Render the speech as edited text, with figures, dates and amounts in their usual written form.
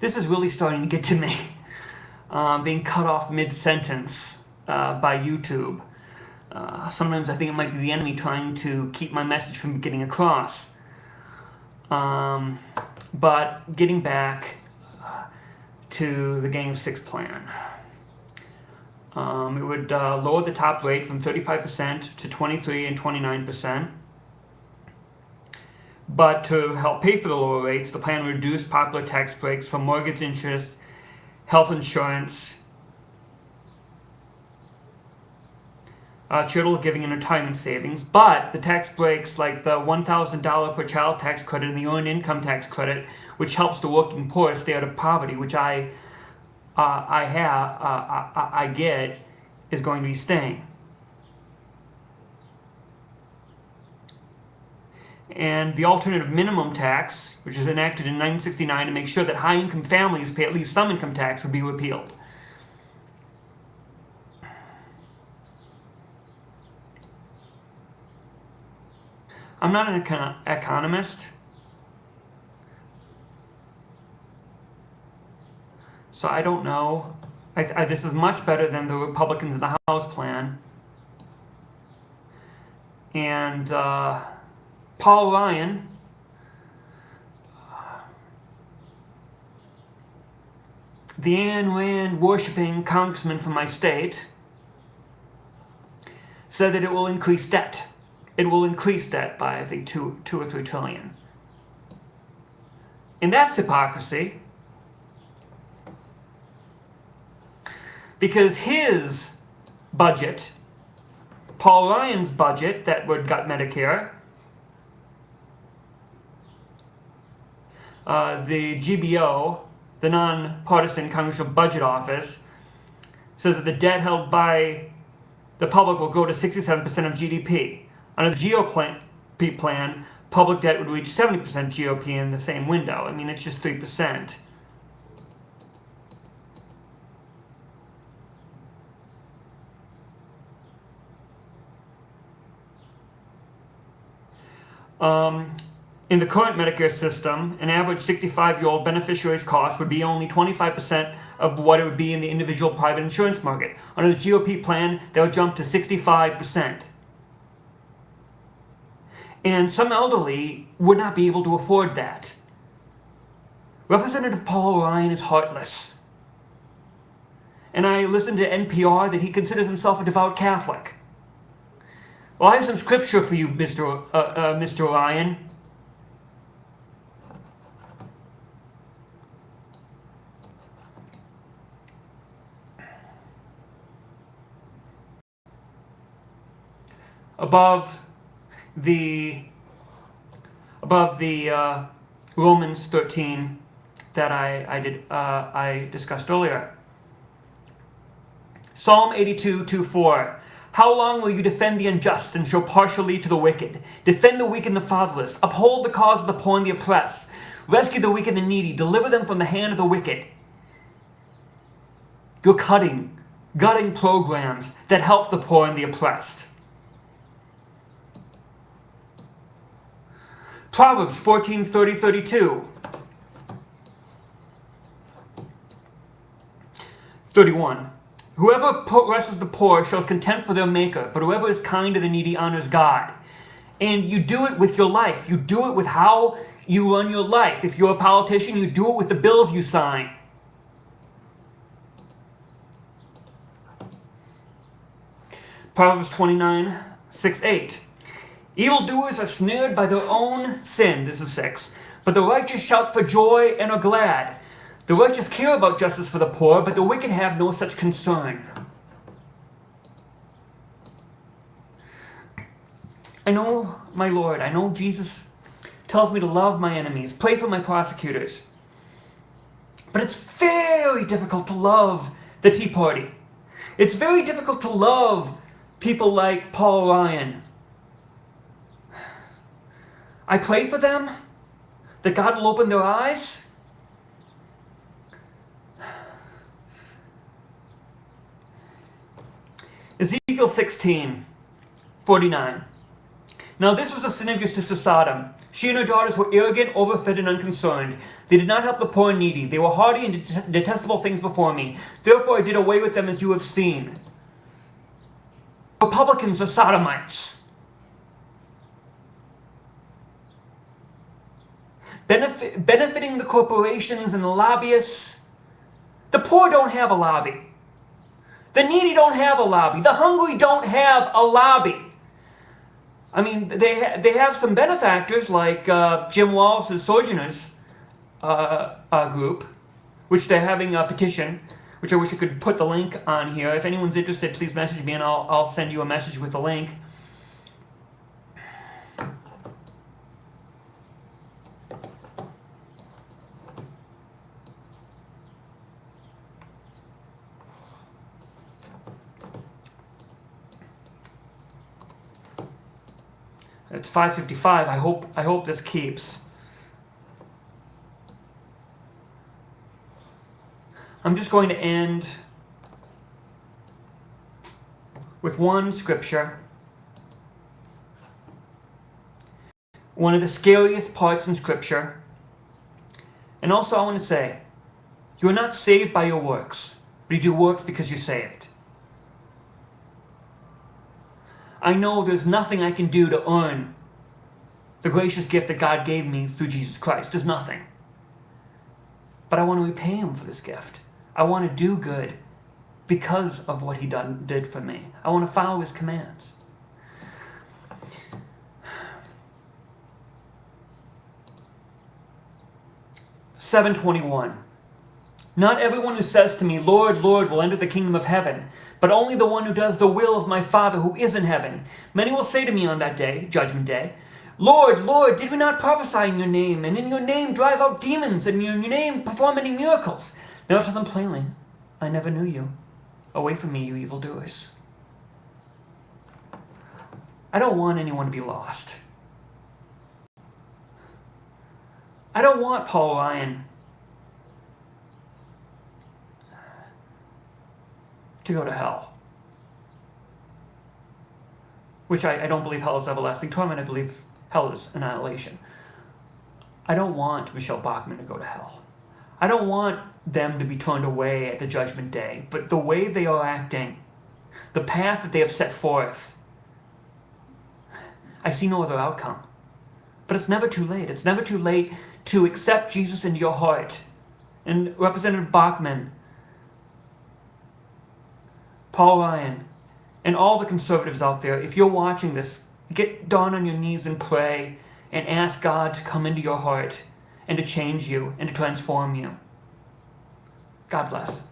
This is really starting to get to me. Being cut off mid-sentence by YouTube. Sometimes I think it might be the enemy trying to keep my message from getting across. But getting back to the Gang of Six plan. It would lower the top rate from 35% to 23% and 29%. But to help pay for the lower rates, the plan would reduce popular tax breaks for mortgage interest, health insurance, charitable giving, and retirement savings. But the tax breaks, like the $1,000 per child tax credit and the earned income tax credit, which helps the working poor stay out of poverty, which I get, is going to be staying. And the alternative minimum tax, which was enacted in 1969 to make sure that high-income families pay at least some income tax, would be repealed. I'm not an economist, so I don't know. This is much better than the Republicans in the House plan. And Paul Ryan, the Ayn Rand worshipping congressman from my state, said that it will increase debt. It will increase debt by, I think, 2 or 3 trillion. And that's hypocrisy. Because his budget, Paul Ryan's budget that would gut Medicare, the GBO, the Nonpartisan Congressional Budget Office, says that the debt held by the public will go to 67% of GDP. Under the GOP plan, public debt would reach 70% GOP in the same window. I mean, it's just 3%. In the current Medicare system, an average 65-year-old beneficiary's cost would be only 25% of what it would be in the individual private insurance market. Under the GOP plan, that would jump to 65%. And some elderly would not be able to afford that. Representative Paul Ryan is heartless. And I listened to NPR that he considers himself a devout Catholic. Well, I have some scripture for you, Mr. Ryan. Above the Romans 13 that I discussed earlier. Psalm 82:2-4. How long will you defend the unjust and show partiality to the wicked? Defend the weak and the fatherless. Uphold the cause of the poor and the oppressed. Rescue the weak and the needy. Deliver them from the hand of the wicked. You're gutting programs that help the poor and the oppressed. Proverbs 14:30-32. 31. Whoever oppresses the poor shows contempt for their maker, but whoever is kind to the needy honors God. And you do it with your life. You do it with how you run your life. If you're a politician, you do it with the bills you sign. Proverbs 29:6-8. Evildoers are snared by their own sin, this is 6. But the righteous shout for joy and are glad. The righteous care about justice for the poor, but the wicked have no such concern. I know, my Lord, I know Jesus tells me to love my enemies, pray for my prosecutors. But it's very difficult to love the Tea Party. It's very difficult to love people like Paul Ryan. I pray for them, that God will open their eyes. Ezekiel 16:49. Now this was the sin of your sister Sodom. She and her daughters were arrogant, overfed, and unconcerned. They did not help the poor and needy. They were haughty and detestable things before me. Therefore I did away with them, as you have seen. Republicans are sodomites. Benefiting the corporations and the lobbyists. The poor don't have a lobby. The needy don't have a lobby. The hungry don't have a lobby. I mean, they have some benefactors like Jim Wallace's Sojourners group, which they're having a petition, which I wish I could put the link on here. If anyone's interested, please message me and I'll send you a message with the link. It's 5:55. I hope this keeps. I'm just going to end with one scripture. One of the scariest parts in scripture. And also I want to say, you're not saved by your works, but you do works because you're saved. I know there's nothing I can do to earn the gracious gift that God gave me through Jesus Christ. There's nothing. But I want to repay Him for this gift. I want to do good because of what He did for me. I want to follow His commands. (7:21). Not everyone who says to me, Lord, Lord, will enter the kingdom of heaven, but only the one who does the will of my Father who is in heaven. Many will say to me on that day, judgment day, Lord, Lord, did we not prophesy in your name, and in your name drive out demons, and in your name perform many miracles? Then I'll tell them plainly, I never knew you. Away from me, you evildoers. I don't want anyone to be lost. I don't want Paul Ryan to go to hell. Which I don't believe hell is everlasting torment. I believe hell is annihilation. I don't want Michelle Bachmann to go to hell. I don't want them to be turned away at the judgment day. But the way they are acting, the path that they have set forth, I see no other outcome. But it's never too late. It's never too late to accept Jesus into your heart. And Representative Bachmann, Paul Ryan, and all the conservatives out there, if you're watching this, get down on your knees and pray and ask God to come into your heart and to change you and to transform you. God bless.